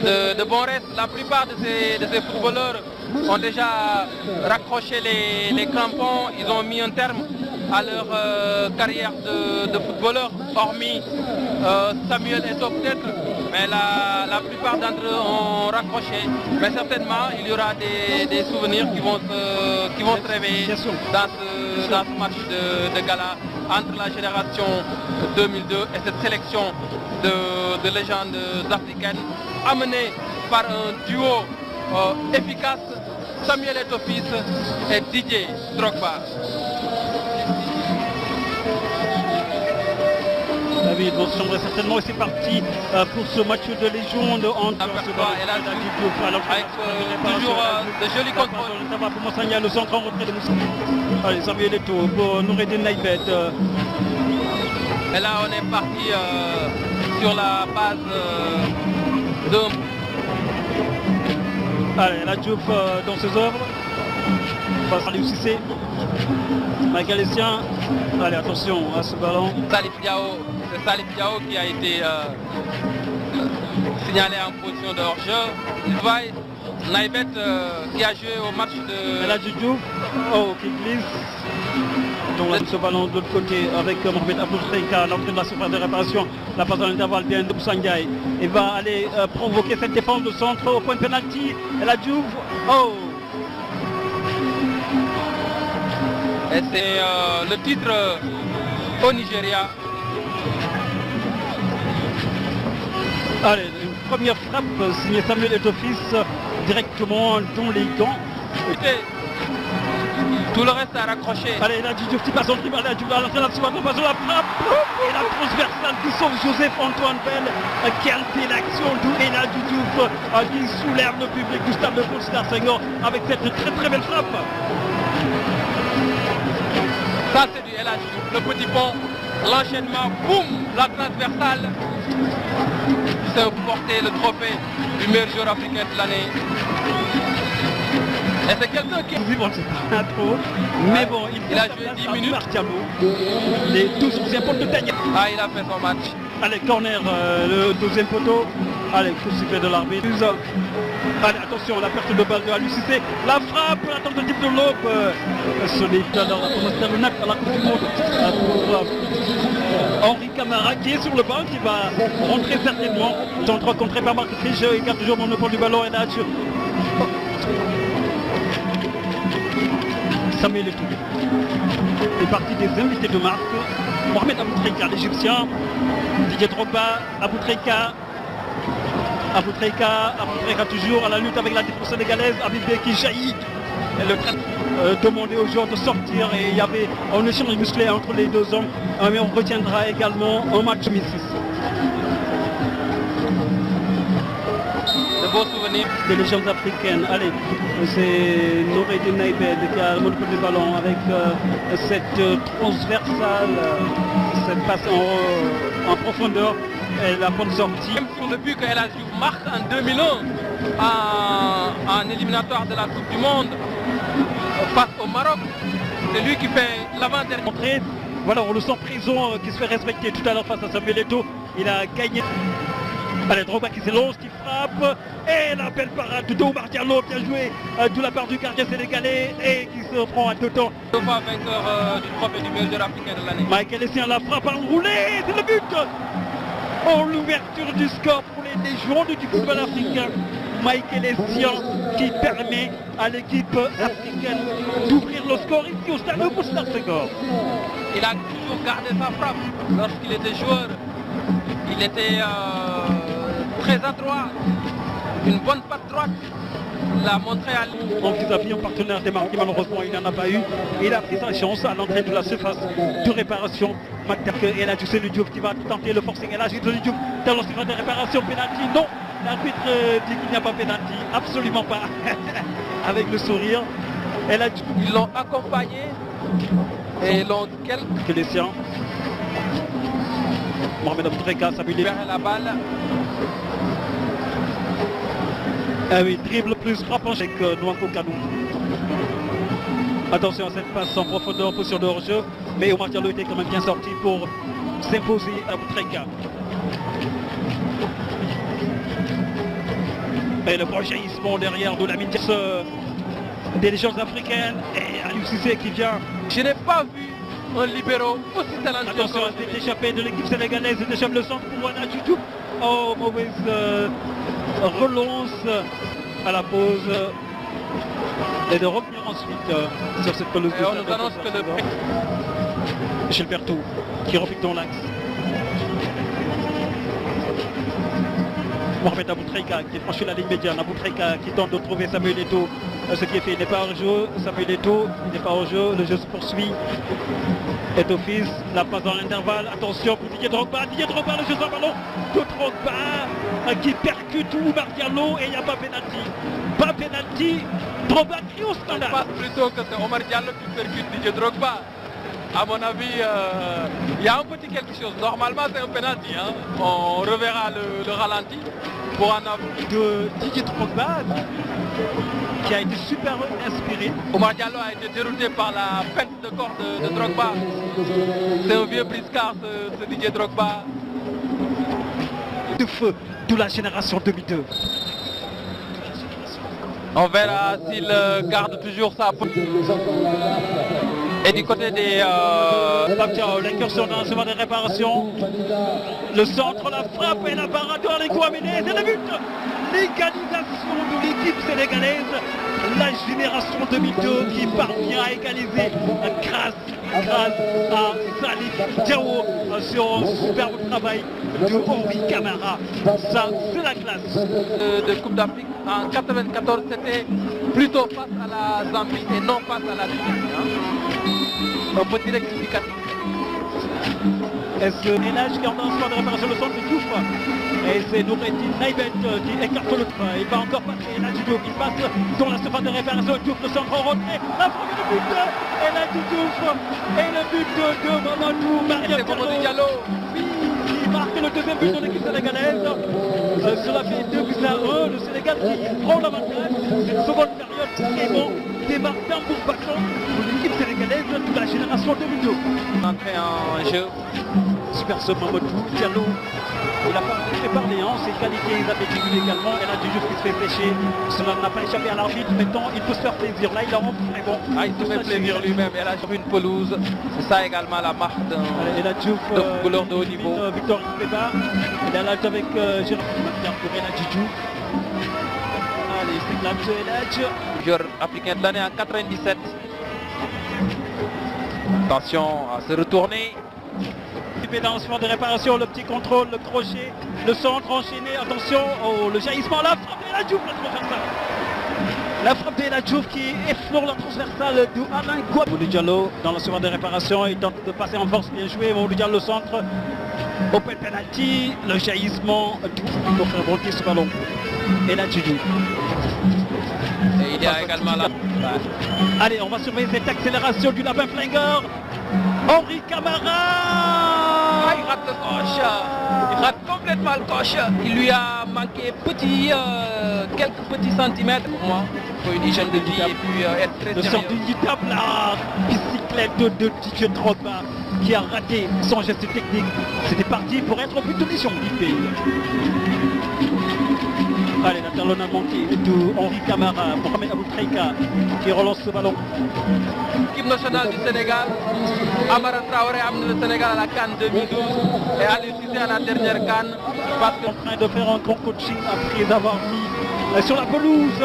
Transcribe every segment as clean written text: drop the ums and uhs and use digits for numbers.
de bons restes. La plupart de ces footballeurs ont déjà raccroché les crampons, ils ont mis un terme à leur carrière de footballeur, hormis Samuel Eto'o peut-être, mais la plupart d'entre eux ont raccroché. Mais certainement, il y aura des souvenirs qui vont se réveiller dans ce match de gala entre la génération 2002 et cette sélection de légendes africaines amenée par un duo efficace, Samuel Eto'o fils et Didier Drogba. David, bon, j'aimerais certainement, et c'est parti pour ce match de légende entre avec toujours de jolis contrôles. Ça va pour Moussagna, le centre en retrait de Moussa. Allez, Samuel Eto'o pour Noureddine Naïbet. Et là, on est parti sur la base de... Allez, la Diouf dans ses œuvres. Face à Aliou Cissé. Michael Essien. Allez, attention à ce ballon. Salif Diao, c'est Salif Diao qui a été signalé en position de hors-jeu. Naïbet qui a joué au match de... Et là, Diouf, qui glisse. Donc là, ce ballon de l'autre côté avec Mohamed Abdou Treika, l'entrée de la surface de réparation, la passe dans l'intervalle bien de Boussangaï. Il va aller provoquer cette défense de centre au point de pénalty. Et la Diouf, Et c'est le titre au Nigeria. Allez, une première frappe signée Samuel Eto'o fils directement dans les gants. Tout le reste a raccroché. Allez, là, Diouf qui passe en tribune, là, Diouf à l'entrée de la passe de la frappe. Et la transversale qui sauve Joseph-Antoine Bell. Quelle belle action d'où là, Diouf qui soulève le public du stade de Léopold Senghor avec cette très très belle frappe. Ça c'est du LH, le petit pont, l'enchaînement, boum, la transversale. C'est porter le trophée du meilleur joueur africain de l'année. Et c'est quelqu'un qui... Bon, c'est pas trop, mais bon, il a joué 10 minutes. Martiano, les 12 anciens potes de Daniel. Ah, il a fait son match. Allez, corner, le deuxième poteau. Allez, coup sifflet de l'arbitre. Allez, attention, la perte de balle de Aliou Cissé. La frappe, la tentative de l'aube. Ce n'est alors la promotion à la Coupe du Monde pour Henri Camara qui est sur le banc, qui va rentrer certainement. Tentera contré par Marc Frisch, il garde toujours le monopole du ballon. Et là, Samuel Eto'o est parti des invités de marque. Mohamed Abdou Treika, l'Égyptien. Didier Drogba, Abdou Treika toujours à la lutte avec la défense sénégalaise. Abibé qui jaillit. Et le demandait aux joueurs de sortir et il y avait un échange musclé entre les deux hommes. Mais on retiendra également un match 2006. De beaux souvenirs. Des légendes africaines. Allez, c'est Noureddine Naïbet qui a le monopole du ballon avec cette transversale, cette passe en profondeur et la bonne sortie. Même sur le but que El Hadji Diouf marque en 2001 en éliminatoire de la Coupe du Monde face au Maroc, c'est lui qui fait l'avant-dernier. Voilà, on le sent présent, qui se fait respecter tout à l'heure face à Samuel Eto'o. Il a gagné. Allez, Drogba qui s'élance, qui frappe. Et la belle parade de Oumar Diallo, bien joué de la part du gardien sénégalais et qui se prend à deux temps. Deux fois vainqueur du trophée du meilleur joueur africain de l'année. Michael Essien la frappe enroulée, c'est le but. Oh, l'ouverture du score pour les légendes du football africain. Michael Essien qui permet à l'équipe africaine d'ouvrir le score ici au stade Léopold Senghor. Il a toujours gardé sa frappe lorsqu'il était joueur. Il était très adroit, une bonne patte droite, l'a montré à lui. Donc ils avaient un partenaire démarqué, malheureusement il n'en a pas eu. Il a pris sa chance à l'entrée de la surface de réparation. Et là, tu sais, le Diouf qui va tenter le forcing. Et là, j'ai donné Diouf dans la surface de réparation. Pénalty, non. L'arbitre dit qu'il n'y a pas pénalty, absolument pas. Avec le sourire. Et là, ils l'ont accompagné et l'ont que les siens. Mohamed Abdou Treika s'habille. La balle. Ah oui, dribble plus frappant avec Nwankwo Kanu. Attention à cette passe en profondeur, position de hors-jeu. Mais Oumar Diallo était quand même bien sorti pour s'imposer à Abdou Treika. Et le jaillissement derrière de la Diasse des légendes africaines. Et Aliou Cissé qui vient. Je n'ai pas vu un libéro aussi talentueux. Attention à cette échappée de l'équipe sénégalaise. Il échappe le centre pour Wana Djoudjouf. Oh, mauvaise relance à la pause. Et de revenir ensuite sur cette pelouse. Et on nous annonce que le Michel Berthoud qui repique dans l'axe. Mohamed Aboutreika qui franchit la ligne médiane. Aboutreika qui tente de trouver Samuel Eto'o. Ce qui est fait, il n'est pas hors jeu. Samuel Eto'o n'est pas hors jeu. Le jeu se poursuit. Eto'o fils, la passe dans l'intervalle. Attention pour Didier Drogba. Didier Drogba, le jeu sans ballon de Drogba qui percute Oumar Diallo et il n'y a pas pénalty. Pas pénalty. Drogba crie au scandale. Je pense plutôt que c'est Oumar Diallo qui percute Didier Drogba. À mon avis, il y a un petit quelque chose. Normalement, c'est un pénalty. Hein. On reverra le ralenti pour en avoir. De Didier Drogba qui a été super inspiré. Oumar Diallo a été dérouté par la pente de corps de Drogba. C'est un vieux briscard, ce Didier Drogba. De feu de la génération 2002. On verra s'il garde toujours sa... Et du côté des... L'incursion dans le chemin des réparations. Le centre, la frappe et la parade de Kouamene. C'est le but. L'égalisation de l'équipe sénégalaise. La génération 2002 qui parvient à égaliser grâce à Salif Diao sur un superbe travail de Henri Camara. Ça, c'est la classe. De Coupe d'Afrique en 94, c'était plutôt face à la Zambie et non face à la Tunisie. Hein. Un petit rectificatif. Est-ce que Elage qui en lance de réparation le centre de Diouf? Et c'est Noureddin Naïbet qui écarte le train. Il va encore passer Elage Diouf. Il passe dans la surface de réparation. Diouf le centre en retrait. La première but de Elage Diouf. Et le but de Mamadou Maria Diallo. Qui marque le deuxième but de l'équipe sénégalaise. Cela fait 2-1. Le Sénégal qui prend l'avantage. C'est une seconde période très bon. Démarre tambour battant pour l'équipe sénégalaise de la génération 2002. Entrée en jeu. Super ce Mamadou Diallo. Il n'a pas fait parler, hein, ses qualités athlétiques également. Elle a du jeu qui se fait flécher. Cela n'a pas échappé à l'arbitre. Maintenant, il peut se faire plaisir. Là, il a rentré. Bon. Ah, il se fait plaisir lui-même. Elle a sur une pelouse. C'est ça également la marque d'un footballeur de haut niveau. Victor Ispeba. Il est là avec Jérôme pour Ella Djoudjouf. Allez, c'est Ladj Eladj. Joueur africain de l'année en 97. Attention à se retourner. Dans le chemin de réparation, le petit contrôle, le crochet, le centre enchaîné, attention, oh, le jaillissement, la frappe de la Djouf, la transversale. La frappe de la Djouf qui effleure la transversale de Alain Kouamene. Mamadou Diallo dans le chemin de réparation, il tente de passer en force, bien joué, Mamadou Diallo centre, open penalty, le jaillissement, pour faire rebondir ce ballon. Et là Djoudjouf. Et il y a également là. Allez, on va surveiller cette accélération du lapin flingueur. Henri Camara. Il rate le coche. Il rate complètement le coche. Il lui a manqué quelques petits centimètres pour moi. Pour une hygiène de vie et puis être très sérieux. Le sort du table, la bicyclette de Didier Drogba qui a raté son geste technique. C'était parti pour être au but de mission du pays. Allez, la talonnade manquée de Henri Camara, Mohamed Aboutreika qui relance ce ballon. L'équipe nationale du Sénégal, Amara Traoré a amené le Sénégal à la CAN 2012 et Aliou Cissé à la dernière CAN. Parce qu'on est en train de faire un grand coaching après avoir mis sur la pelouse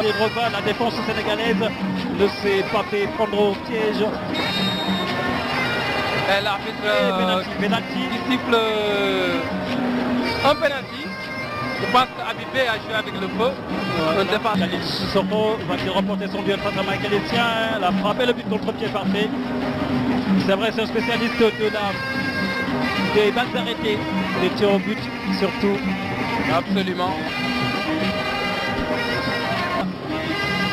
les Drogba, la défense sénégalaise ne s'est pas fait prendre au piège. Et l'arbitre il siffle un penalty. Je pense qu'Abibé a joué avec le feu. Un défenseur. Khalid Sissoko va-t-il remporter son duel face à Michael Essien? La frappe et le but contre pied parfait. C'est vrai, c'est un spécialiste des balles arrêtées, des tirs au but surtout. Absolument.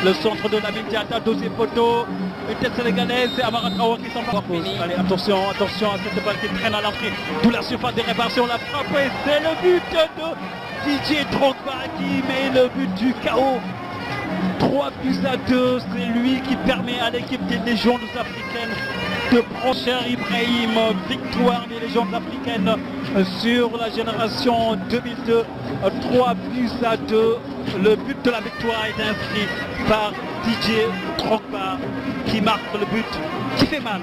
Le centre de la Diatta, deuxième poteau. Une tête sénégalaise, c'est Amara Traoré qui s'en va. Allez, attention à cette balle qui traîne à l'entrée. Tout la surface des réparations, la frappe et c'est le but de Didier Drogba qui met le but du chaos. 3-2, c'est lui qui permet à l'équipe des légendes africaines de prendre Cher Ibrahim, victoire des légendes africaines sur la génération 2002, 3-2. Le but de la victoire est inscrit par Didier Drogba qui marque le but qui fait mal.